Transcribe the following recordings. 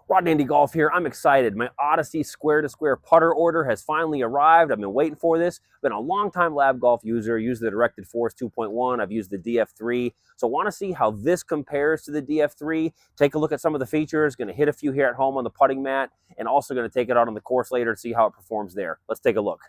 Rod Andy Golf here. I'm excited. My Odyssey Square to Square putter order has finally arrived. I've been waiting for this. Been a long-time LAB Golf user. Used the Directed Force 2.1. I've used the DF3. So I want to see how this compares to the DF3. Take a look at some of the features. Going to hit a few here at home on the putting mat, and also going to take it out on the course later to see how it performs there. Let's take a look.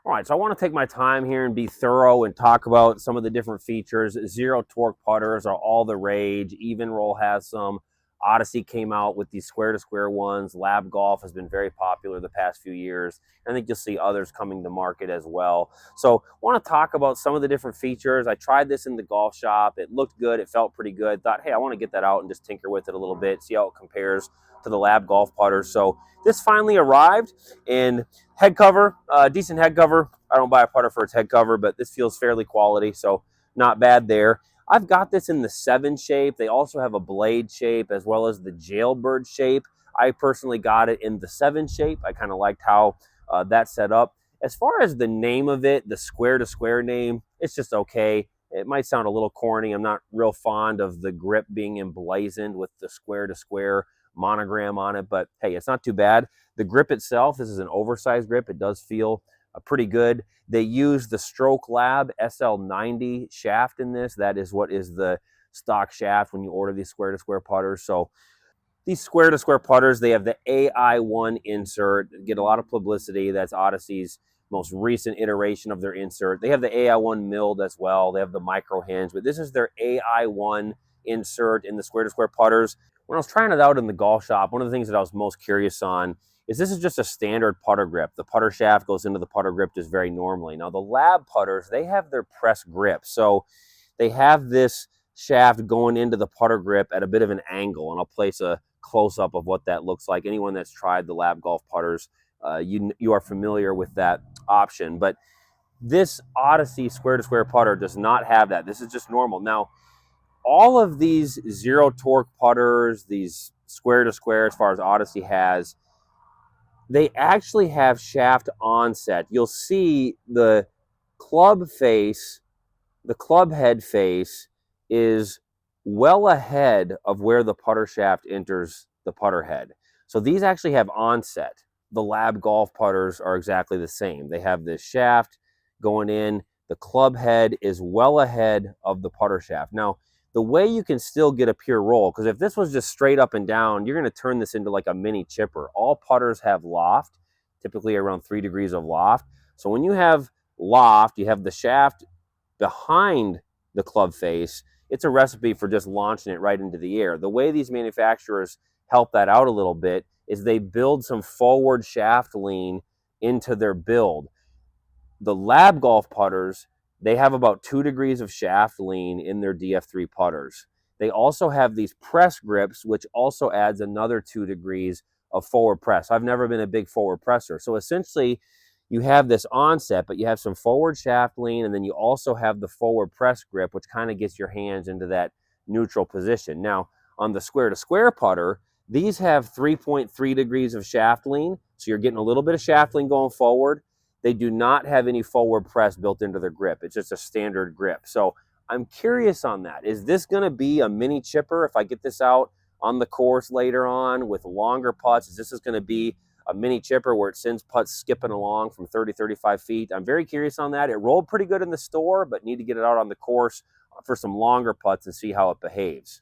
All right, so I want to take my time here and be thorough and talk about some of the different features. Zero torque putters are all the rage. Even Roll has some. Odyssey came out with these square-to-square ones. LAB Golf has been very popular the past few years. I think you'll see others coming to market as well. So I want to talk about some of the different features. I tried this in the golf shop. It looked good. It felt pretty good. Thought, hey, I want to get that out and just tinker with it a little bit, see how it compares to the LAB Golf putters. So this finally arrived in head cover, decent head cover. I don't buy a putter for its head cover, but this feels fairly quality, so not bad there. I've got this in the 7 shape. They also have a blade shape as well as the jailbird shape. I personally got it in the 7 shape. I kind of liked how that's set up. As far as the name of it, the square-to-square name, it's just okay. It might sound a little corny. I'm not real fond of the grip being emblazoned with the square-to-square monogram on it, but hey, it's not too bad. The grip itself, this is an oversized grip. It does feel pretty good. They use the Stroke Lab SL90 shaft in this. That is what is the stock shaft when you order these square-to-square putters. So these square-to-square putters, they have the AI1 insert. Get a lot of publicity. That's Odyssey's most recent iteration of their insert. They have the AI1 milled as well. They have the micro hinge, but this is their AI1 insert in the square-to-square putters. When I was trying it out in the golf shop, one of the things that I was most curious on is this is just a standard putter grip. The putter shaft goes into the putter grip just very normally. Now the LAB putters, they have their press grip. So they have this shaft going into the putter grip at a bit of an angle, and I'll place a close-up of what that looks like. Anyone that's tried the LAB Golf putters, you are familiar with that option. But this Odyssey square-to-square putter does not have that. This is just normal. Now, all of these zero torque putters, these square-to-square as far as Odyssey has, they actually have shaft onset. You'll see the club face, the club head face is well ahead of where the putter shaft enters the putter head. So these actually have onset. The LAB Golf putters are exactly the same. They have this shaft going in. The club head is well ahead of the putter shaft. Now, the way you can still get a pure roll, because if this was just straight up and down, you're going to turn this into like a mini chipper. All putters have loft, typically around 3 degrees of loft. So when you have loft, you have the shaft behind the club face, it's a recipe for just launching it right into the air. The way these manufacturers help that out a little bit is they build some forward shaft lean into their build. The LAB Golf putters, they have about 2 degrees of shaft lean in their DF3 putters. They also have these press grips, which also adds another 2 degrees of forward press. I've never been a big forward presser. So essentially, you have this onset, but you have some forward shaft lean, and then you also have the forward press grip, which kind of gets your hands into that neutral position. Now, on the square-to-square putter, these have 3.3 degrees of shaft lean, so you're getting a little bit of shaft lean going forward. They do not have any forward press built into their grip. It's just a standard grip. So I'm curious on that. Is this going to be a mini chipper if I get this out on the course later on with longer putts? Is this going to be a mini chipper where it sends putts skipping along from 30, 35 feet? I'm very curious on that. It rolled pretty good in the store, but need to get it out on the course for some longer putts and see how it behaves.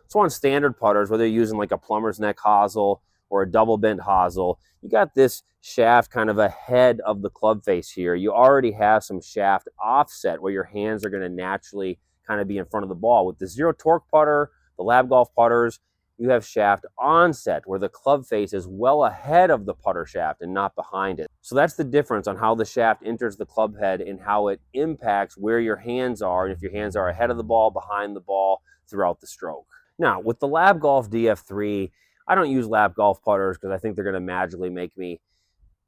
So on standard putters, whether you're using like a plumber's neck hosel or a double bent hosel, you got this shaft kind of ahead of the club face here. You already have some shaft offset where your hands are going to naturally kind of be in front of the ball. With the zero torque putter, the LAB Golf putters, you have shaft onset where the club face is well ahead of the putter shaft and not behind it. So that's the difference on how the shaft enters the club head and how it impacts where your hands are, and if your hands are ahead of the ball, behind the ball, throughout the stroke. Now, with the LAB Golf DF3, I don't use LAB Golf putters because I think they're going to magically make me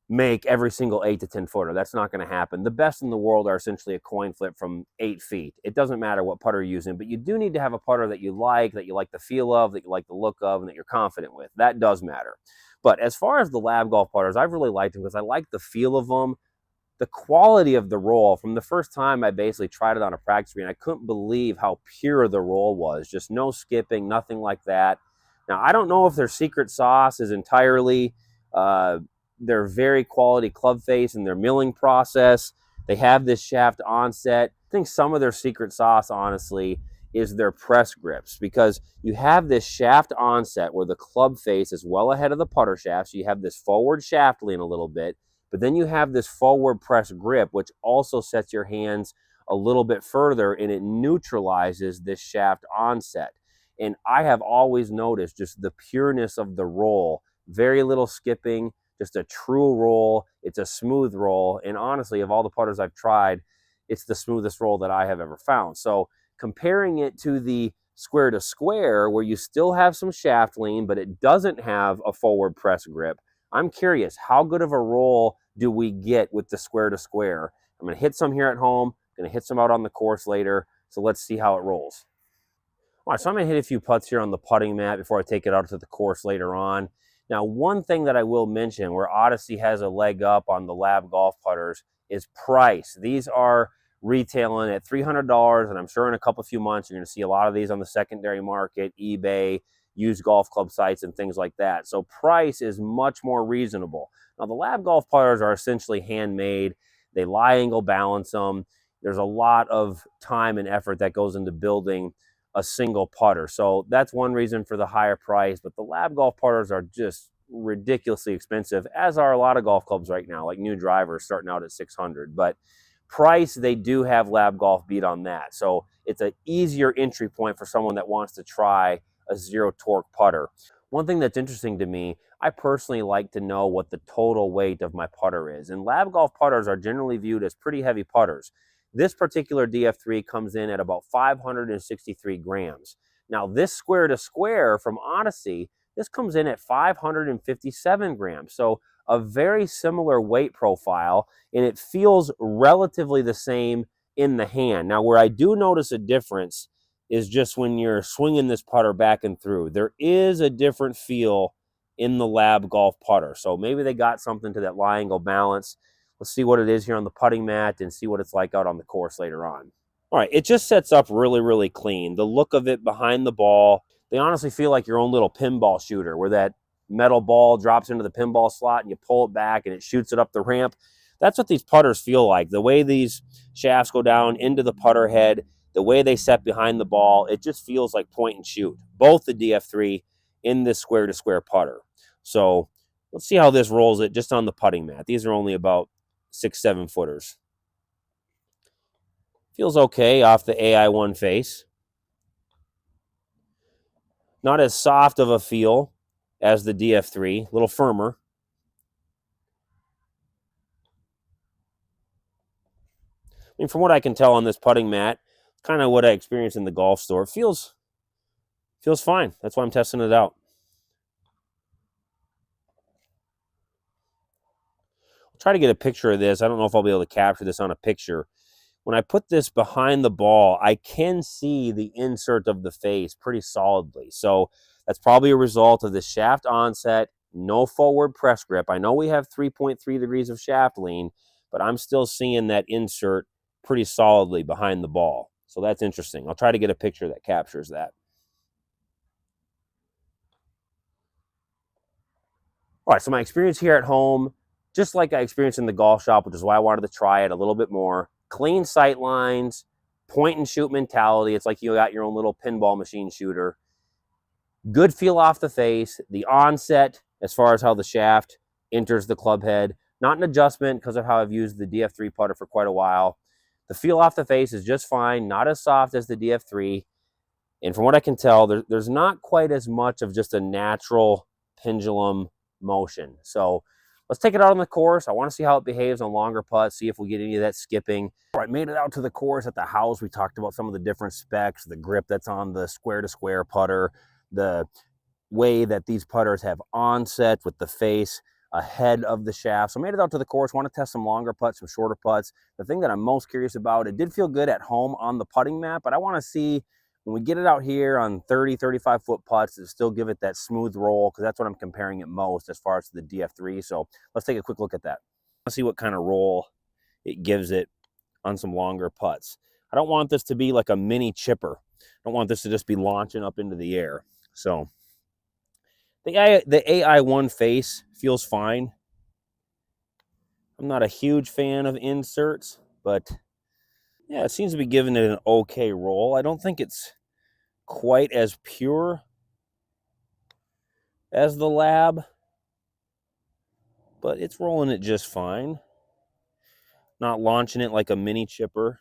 make every single 8 to 10 footer. That's not going to happen. The best in the world are essentially a coin flip from 8 feet. It doesn't matter what putter you're using, but you do need to have a putter that you like the feel of, that you like the look of, and that you're confident with. That does matter. But as far as the LAB Golf putters, I've really liked them because I like the feel of them. The quality of the roll, from the first time I basically tried it on a practice green, I couldn't believe how pure the roll was. Just no skipping, nothing like that. Now, I don't know if their secret sauce is entirely uh, their very quality club face and their milling process. They have this shaft onset. I think some of their secret sauce, honestly, is their press grips, because you have this shaft onset where the club face is well ahead of the putter shaft. So you have this forward shaft lean a little bit, but then you have this forward press grip, which also sets your hands a little bit further, and it neutralizes this shaft onset. And I have always noticed just the pureness of the roll, very little skipping, just a true roll. It's a smooth roll. And honestly, of all the putters I've tried, it's the smoothest roll that I have ever found. So comparing it to the square to square, where you still have some shaft lean, but it doesn't have a forward press grip, I'm curious, how good of a roll do we get with the square to square? I'm going to hit some here at home, going to hit some out on the course later. So let's see how it rolls. All right, so I'm going to hit a few putts here on the putting mat before I take it out to the course later on. Now, one thing that I will mention where Odyssey has a leg up on the LAB golf putters is price. These are retailing at $300, and I'm sure in a few months you're going to see a lot of these on the secondary market, eBay, used golf club sites, and things like that. So price is much more reasonable. Now, the LAB golf putters are essentially handmade. They lie angle balance them. There's a lot of time and effort that goes into building a single putter. So that's one reason for the higher price, but the LAB golf putters are just ridiculously expensive, as are a lot of golf clubs right now, like new drivers starting out at 600. But price, they do have LAB golf beat on that. So it's an easier entry point for someone that wants to try a zero torque putter. One thing that's interesting to me, I personally like to know what the total weight of my putter is. And LAB golf putters are generally viewed as pretty heavy putters. This particular DF3 comes in at about 563 grams. Now, this square to square from Odyssey, this comes in at 557 grams. So a very similar weight profile, and it feels relatively the same in the hand. Now, where I do notice a difference is just when you're swinging this putter back and through. There is a different feel in the LAB golf putter. So maybe they got something to that lie angle balance. Let's see what it is here on the putting mat and see what it's like out on the course later on. All right, it just sets up really, really clean. The look of it behind the ball, they honestly feel like your own little pinball shooter, where that metal ball drops into the pinball slot and you pull it back and it shoots it up the ramp. That's what these putters feel like. The way these shafts go down into the putter head, the way they set behind the ball, it just feels like point and shoot. Both the DF3 in this square to square putter. So let's see how this rolls it just on the putting mat. These are only about 6-7 footers. Feels okay off the AI1 face. Not as soft of a feel as the DF3, a little firmer. I mean, from what I can tell on this putting mat, kind of what I experienced in the golf store. It feels fine. That's why I'm testing it out. I'll try to get a picture of this. I don't know if I'll be able to capture this on a picture. When I put this behind the ball, I can see the insert of the face pretty solidly. So that's probably a result of the shaft onset, no forward press grip. I know we have 3.3 degrees of shaft lean, but I'm still seeing that insert pretty solidly behind the ball. So that's interesting. I'll try to get a picture that captures that. All right, so my experience here at home, just like I experienced in the golf shop, which is why I wanted to try it a little bit more. Clean sight lines, point and shoot mentality. It's like you got your own little pinball machine shooter. Good feel off the face. The onset, as far as how the shaft enters the club head, not an adjustment because of how I've used the DF3 putter for quite a while. The feel off the face is just fine, not as soft as the DF3. And from what I can tell, there's not quite as much of just a natural pendulum motion. So let's take it out on the course. I want to see how it behaves on longer putts, see if we get any of that skipping. All right, made it out to the course at the house. We talked about some of the different specs, the grip that's on the square to square putter, the way that these putters have onset with the face ahead of the shaft. So I made it out to the course. Want to test some longer putts, some shorter putts. The thing that I'm most curious about, it did feel good at home on the putting mat, but I want to see when we get it out here on 30, 35 foot putts, to still give it that smooth roll, because that's what I'm comparing it most as far as the DF3. So let's take a quick look at that. Let's see what kind of roll it gives it on some longer putts. I don't want this to be like a mini chipper. I don't want this to just be launching up into the air. So The AI1 face feels fine. I'm not a huge fan of inserts, but yeah, it seems to be giving it an okay roll. I don't think it's quite as pure as the Lab, but it's rolling it just fine. Not launching it like a mini chipper.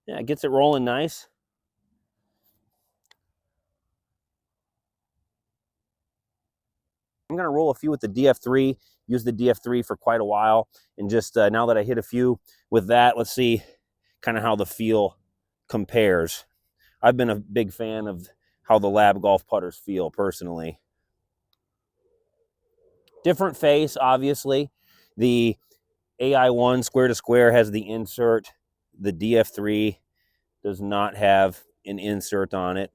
Yeah, it gets it rolling nice. I'm going to roll a few with the DF3, use the DF3 for quite a while, and just now that I hit a few with that, let's see kind of how the feel compares. I've been a big fan of how the LAB Golf putters feel personally. Different face, obviously. The AI1 square to square has the insert. The DF3 does not have an insert on it.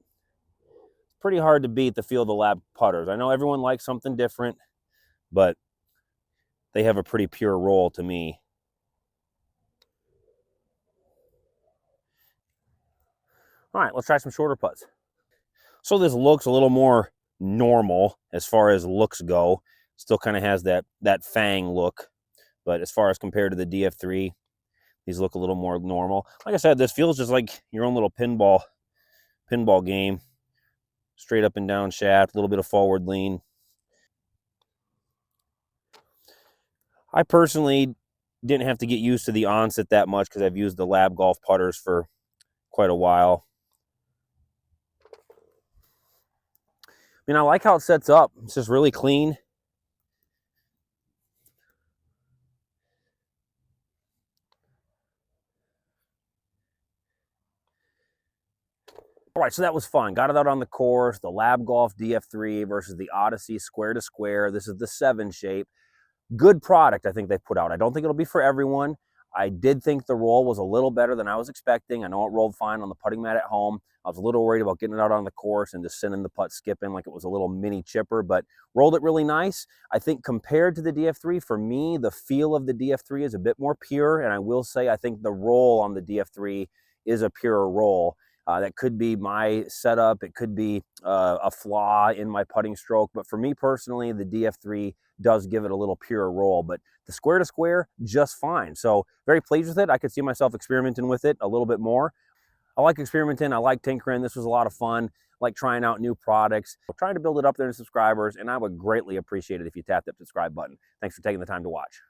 It's pretty hard to beat the feel of the LAB putters. I know everyone likes something different, but they have a pretty pure roll to me. All right, let's try some shorter putts. So this looks a little more normal as far as looks go. Still kind of has that fang look, but as far as compared to the DF3, these look a little more normal. Like I said, this feels just like your own little pinball game. Straight up and down shaft, a little bit of forward lean. I personally didn't have to get used to the onset that much because I've used the LAB Golf putters for quite a while. I mean, I like how it sets up. It's just really clean. All right, so that was fun. Got it out on the course. The LAB Golf DF3 versus the Odyssey Square to Square. This is the 7 shape. Good product, I think they put out. I don't think it'll be for everyone. I did think the roll was a little better than I was expecting. I know it rolled fine on the putting mat at home. I was a little worried about getting it out on the course and just sending the putt skipping like it was a little mini chipper, but rolled it really nice. I think compared to the DF3, for me, the feel of the DF3 is a bit more pure, and I will say I think the roll on the DF3 is a purer roll. That could be my setup. It could be a flaw in my putting stroke. But for me personally, the DF3 does give it a little purer roll. But the square to square, just fine. So very pleased with it. I could see myself experimenting with it a little bit more. I like experimenting. I like tinkering. This was a lot of fun. I like trying out new products. I'm trying to build it up there in subscribers, and I would greatly appreciate it if you tap that subscribe button. Thanks for taking the time to watch.